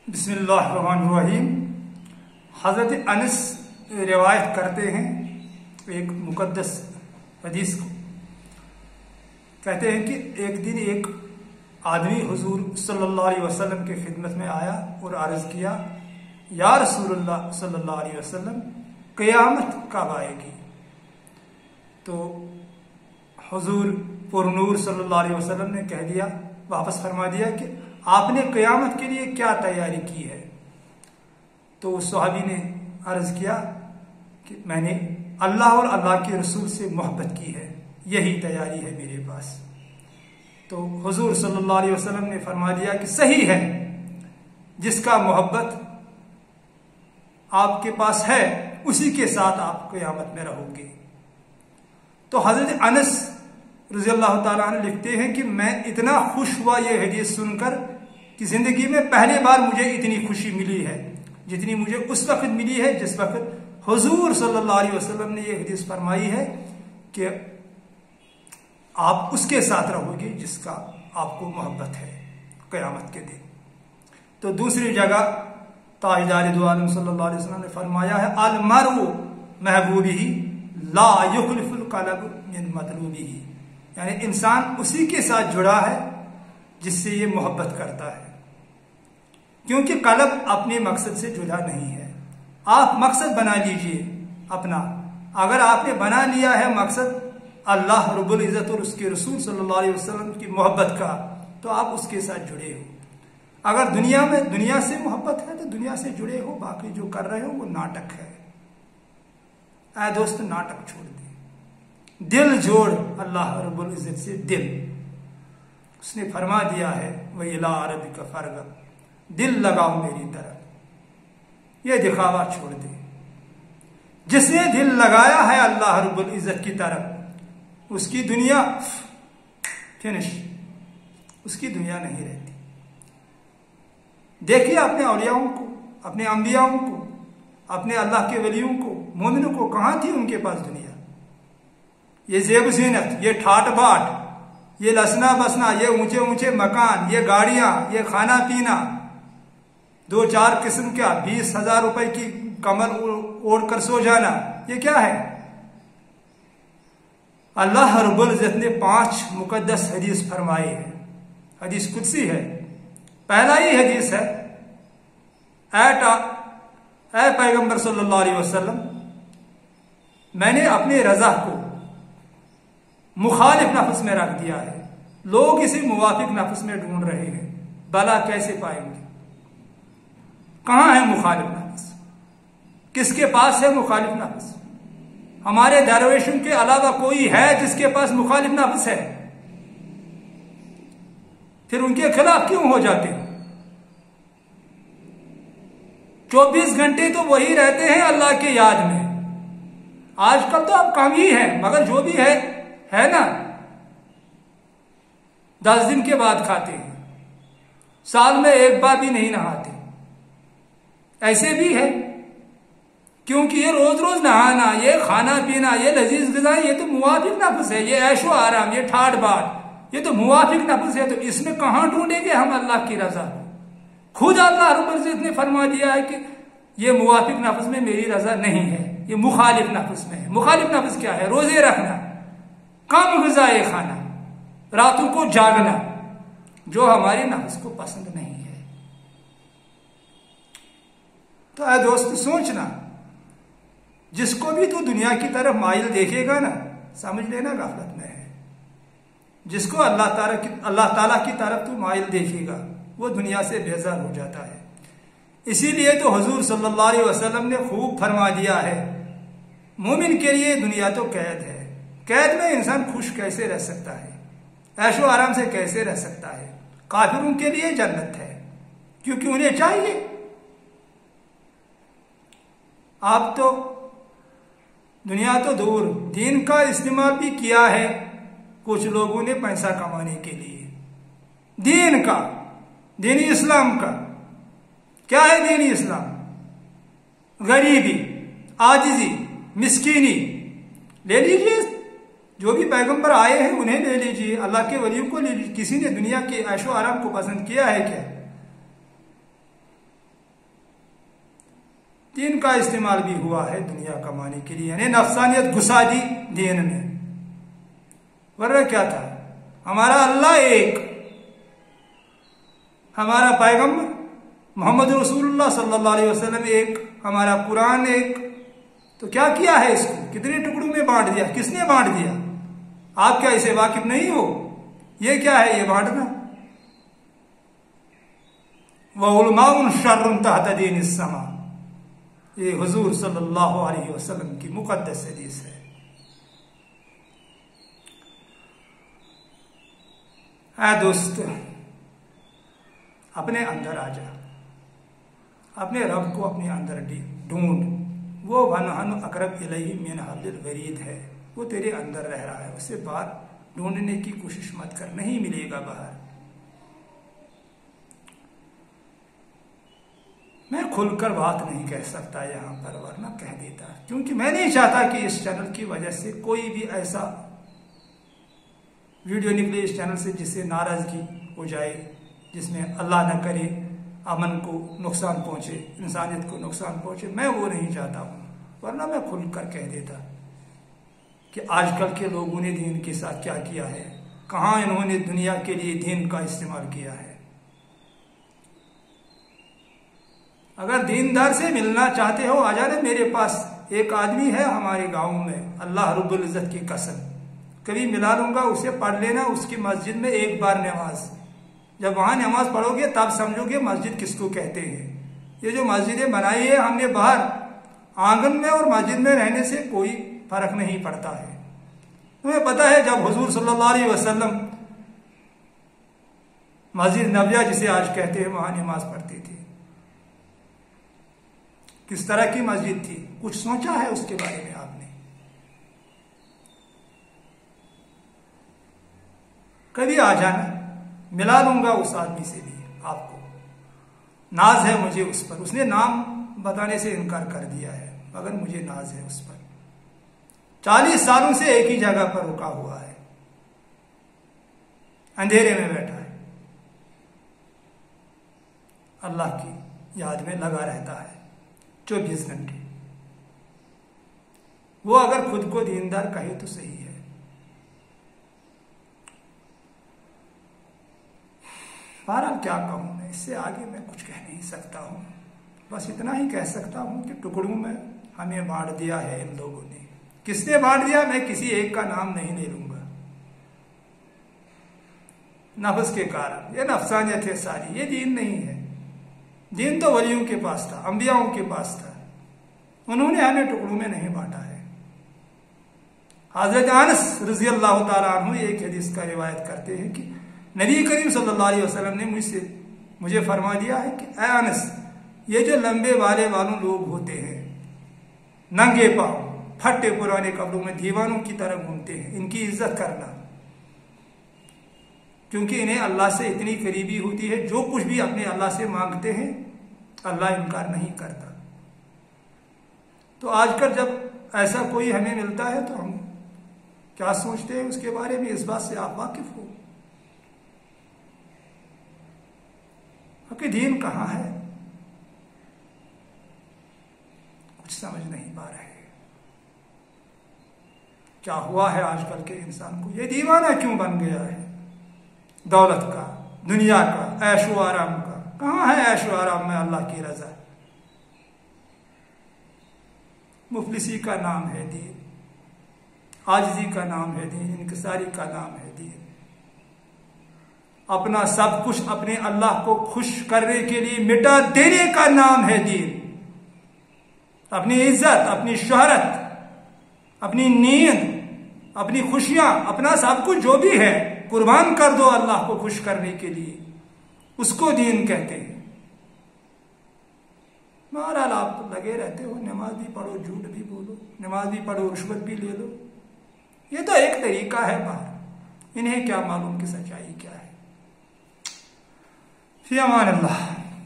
बिस्मिल्लाहिर्रहमानिर्रहीम। हज़रत अनस रिवायत करते हैं एक मुकद्दस हदीस को। कहते हैं कि एक दिन एक आदमी हुजूर सल्लल्लाहु अलैहि वसल्लम के खिदमत में आया और अर्ज किया, या रसूलुल्लाह सल्लल्लाहु अलैहि वसल्लम, क़यामत कब आएगी? तो हुजूर पुरनूर सल्लल्लाहु अलैहि वसल्लम ने कह दिया, वापस फरमा दिया कि आपने क़यामत के लिए क्या तैयारी की है? तो उस सहाबी ने अर्ज किया कि मैंने अल्लाह और अल्लाह के रसूल से मोहब्बत की है, यही तैयारी है मेरे पास। तो हुजूर सल्लल्लाहु अलैहि वसल्लम ने फरमा दिया कि सही है, जिसका मोहब्बत आपके पास है उसी के साथ आप क़यामत में रहोगे। तो हजरत अनस रज़ी अल्लाह ताला अन्हु लिखते हैं कि मैं इतना खुश हुआ ये हदीस सुनकर कि जिंदगी में पहली बार मुझे इतनी खुशी मिली है जितनी मुझे उस वक्त मिली है जिस वक्त हुजूर सल्लल्लाहु अलैहि वसल्लम ने ये हदीस फरमाई है कि आप उसके साथ रहोगे जिसका आपको मोहब्बत है क़यामत के दिन। तो दूसरी जगह ताजदार दो आलम सल्लल्लाहु अलैहि वसल्लम ने फरमाया है, अल मरउ महबूबिही ला युखलिफुल क़ल्ब मिन मतलूबिही, यानी इंसान उसी के साथ जुड़ा है जिससे ये मोहब्बत करता है, क्योंकि कल्ब अपने मकसद से जुड़ा नहीं है। आप मकसद बना लीजिए अपना, अगर आपने बना लिया है मकसद अल्लाह रब्बुल इज़्ज़त और उसके रसूल सल्लल्लाहु अलैहि वसल्लम की मोहब्बत का, तो आप उसके साथ जुड़े हो। अगर दुनिया से मोहब्बत है तो दुनिया से जुड़े हो, बाकी जो कर रहे हो वो नाटक है। ऐ दोस्त, नाटक छोड़ दे, दिल जोड़ अल्लाह रब्बुल इज़्ज़त से दिल। उसने फरमा दिया है, वह इला अरबिका फरगब, दिल लगाओ मेरी तरफ, यह दिखावा छोड़ दे। जिसने दिल लगाया है अल्लाह रब्बुल इज़्ज़त की तरफ, उसकी दुनिया फिनिश, उसकी दुनिया नहीं रहती। देखिए अपने औलियाओं को, अपने अंबियाओं को, अपने अल्लाह के वलियों को, मोमिनों को, कहां थी उनके पास दुनिया? ये जेब जीनत, ये ठाट बाट, ये लसना बसना, ये ऊंचे ऊंचे मकान, ये गाड़ियां, ये खाना पीना, दो चार किस्म का 20,000 रुपए की कमर ओढ़ कर सो जाना, ये क्या है? अल्लाह रब्बुल इज़्ज़त ने 5 मुकद्दस हदीस फरमाई है। हदीस कुदसी है। पहला ही हदीस है, ऐ पैगंबर सल्लल्लाहु अलैहि वसल्लम, मैंने अपने रजा को मुखालिफ नफ्स में रख दिया है, लोग इसे मुवाफिक नफ्स में ढूंढ रहे हैं, भला कैसे पाएंगे? कहां है मुखालिफ नफ्स? किसके पास है मुखालिफ नफ्स? हमारे दरवेशों के अलावा कोई है जिसके पास मुखालिफ नफ्स है? फिर उनके खिलाफ क्यों हो जाते हैं? 24 घंटे तो वही रहते हैं अल्लाह के याद में। आजकल तो अब कम ही है, मगर जो भी है ना, 10 दिन के बाद खाते हैं, साल में एक बार भी नहीं नहाते। ऐसे भी है, क्योंकि ये रोज रोज नहाना, ये खाना पीना, ये लजीज ग़िज़ा, ये तो मुवाफिक नफ्स है, ये ऐशो आराम, ये ठाट बाट, ये तो मुवाफिक नफ्स है। तो इसमें कहां ढूंढेंगे हम अल्लाह की रजा? खुद अल्लाह रब्बुल इज़्ज़त ने फरमा दिया है कि ये मुवाफिक नफ्स में मेरी रजा नहीं है, ये मुखालिफ नफ्स में है। मुखालिफ नफ्स क्या है? रोजे रखना, कम ग़िज़ाए खाना, रातों को जागना, जो हमारी नफ्स को पसंद नहीं है। तो ऐ दोस्त सोचना, जिसको भी तू दुनिया की तरफ माइल देखेगा ना, समझ लेना गफलत में है। जिसको अल्लाह ताला की तरफ तू माइल देखेगा वो दुनिया से बेजार हो जाता है। इसीलिए तो हुजूर सल्लल्लाहु अलैहि वसल्लम ने खूब फरमा दिया है, मोमिन के लिए दुनिया तो कैद है। कैद में इंसान खुश कैसे रह सकता है? ऐशो आराम से कैसे रह सकता है? काफिरों के लिए जन्नत है, क्योंकि उन्हें चाहिए। आप तो दुनिया तो दूर, दीन का इस्तेमाल भी किया है कुछ लोगों ने पैसा कमाने के लिए। दीन का, दीन इस्लाम का क्या है? दीन इस्लाम गरीबी, आजिजी, मिस्कीनी ले लीजिए। जो भी पैगंबर आए हैं उन्हें ले लीजिए, अल्लाह के वलियों को ले लीजिए। किसी ने दुनिया के ऐशो आराम को पसंद किया है क्या? दीन का इस्तेमाल भी हुआ है दुनिया कमाने के लिए, यानी नफसानियत घुसा दी दीन में। वरना क्या था, हमारा अल्लाह एक, हमारा पैगंबर मोहम्मद रसूलुल्लाह सल्लल्लाहु अलैहि वसल्लम एक, हमारा कुरान एक। तो क्या किया है इसको, कितने टुकड़ों में बांट दिया, किसने बांट दिया? आप क्या इसे वाकिफ नहीं हो? ये क्या है, ये बांटना। वउलमाउन शर्रुन तहत दीन इस्समा, ये हुजूर सल्लल्लाहु अलैहि वसल्लम की मुकद्दस हदीस है। दोस्त, अपने अंदर आ जा, अपने रब को अपने अंदर ढूंढ। वो वनहन अकरब इलैहि मिन हब्लिल वरीद है, वो तेरे अंदर रह रहा है, उससे बाहर ढूंढने की कोशिश मत कर, नहीं मिलेगा बाहर। मैं खुलकर बात नहीं कह सकता यहाँ पर, वरना कह देता, क्योंकि मैं नहीं चाहता कि इस चैनल की वजह से कोई भी ऐसा वीडियो निकले इस चैनल से जिससे नाराजगी हो जाए, जिसमें अल्लाह न करे अमन को नुकसान पहुंचे, इंसानियत को नुकसान पहुंचे। मैं वो नहीं चाहता हूँ, वरना मैं खुलकर कह देता कि आजकल के लोगों ने दीन के साथ क्या किया है, कहाँ इन्होंने दुनिया के लिए दीन का इस्तेमाल किया है। अगर दीनदार से मिलना चाहते हो, आ जाने मेरे पास। एक आदमी है हमारे गांव में, अल्लाह रब्बुल इज्जत की कसम, कभी मिला लूंगा, उसे पढ़ लेना उसकी मस्जिद में एक बार नमाज। जब वहां नमाज पढ़ोगे तब समझोगे मस्जिद किसको कहते हैं। ये जो मस्जिदें बनाई है हमने बाहर आंगन में और मस्जिद में रहने से कोई फर्क नहीं पड़ता है। तुम्हें पता है जब हुजूर सल्लल्लाहु अलैहि वसल्लम मस्जिद नबविया जिसे आज कहते हैं वहां नमाज पढ़ते थे, किस तरह की मस्जिद थी, कुछ सोचा है उसके बारे में आपने? कभी आ जाना, मिला लूंगा उस आदमी से भी। आपको नाज है मुझे उस पर, उसने नाम बताने से इनकार कर दिया है, मगर मुझे नाज है उस पर। 40 सालों से एक ही जगह पर रुका हुआ है, अंधेरे में बैठा है, अल्लाह की याद में लगा रहता है 24 घंटे। वो अगर खुद को दीनदार कहे तो सही है। बहरहाल क्या कहूं मैं, इससे आगे मैं कुछ कह नहीं सकता हूं। बस इतना ही कह सकता हूं कि टुकड़ों में हमें बांट दिया है इन लोगों ने। किसने बांट दिया, मैं किसी एक का नाम नहीं ले लूंगा। नफ्स के कारण, ये नफसानियत है सारी, ये दीन नहीं है। दीन तो वलियों के पास था, अंबियाओं के पास था, उन्होंने हमें टुकड़ों में नहीं बांटा है। हजरत अनस रजी अल्लाह तआला अन्हु एक हदीस का रिवायत करते हैं कि नबी करीम सल्लल्लाहु अलैहि वसल्लम ने मुझे फरमा दिया है कि ऐ अनस, ये जो लंबे वाले वालों लोग होते हैं, नंगे पांव, फटे पुराने कपड़ों में दीवानों की तरह घूमते हैं, इनकी इज्जत करना, क्योंकि इन्हें अल्लाह से इतनी करीबी होती है, जो कुछ भी अपने अल्लाह से मांगते हैं अल्लाह इनकार नहीं करता। तो आजकल जब ऐसा कोई हमें मिलता है तो हम क्या सोचते हैं उसके बारे में, इस बात से आप वाकिफ हो। आपके दीन कहाँ है, कुछ समझ नहीं पा रहे। क्या हुआ है आजकल के इंसान को, ये दीवाना क्यों बन गया है दौलत का, दुनिया का, ऐशो आराम का। कहाँ है ऐशो आराम में अल्लाह की रजा? मुफलिसी का नाम है दीन, आजिजी का नाम है दीन, इनकिसारी का नाम है दीन। अपना सब कुछ अपने अल्लाह को खुश करने के लिए मिटा देने का नाम है दीन। अपनी इज्जत, अपनी शोहरत, अपनी नींद, अपनी खुशियां, अपना सब कुछ जो भी है कुर्बान कर दो अल्लाह को खुश करने के लिए, उसको दीन कहते हैं। बहरहाल आप लगे रहते हो, नमाज भी पढ़ो, झूठ भी बोलो, नमाज भी पढ़ो, रिश्वत भी ले लो। ये तो एक तरीका है बाहर, इन्हें क्या मालूम कि सच्चाई क्या है। फी अमान अल्लाह।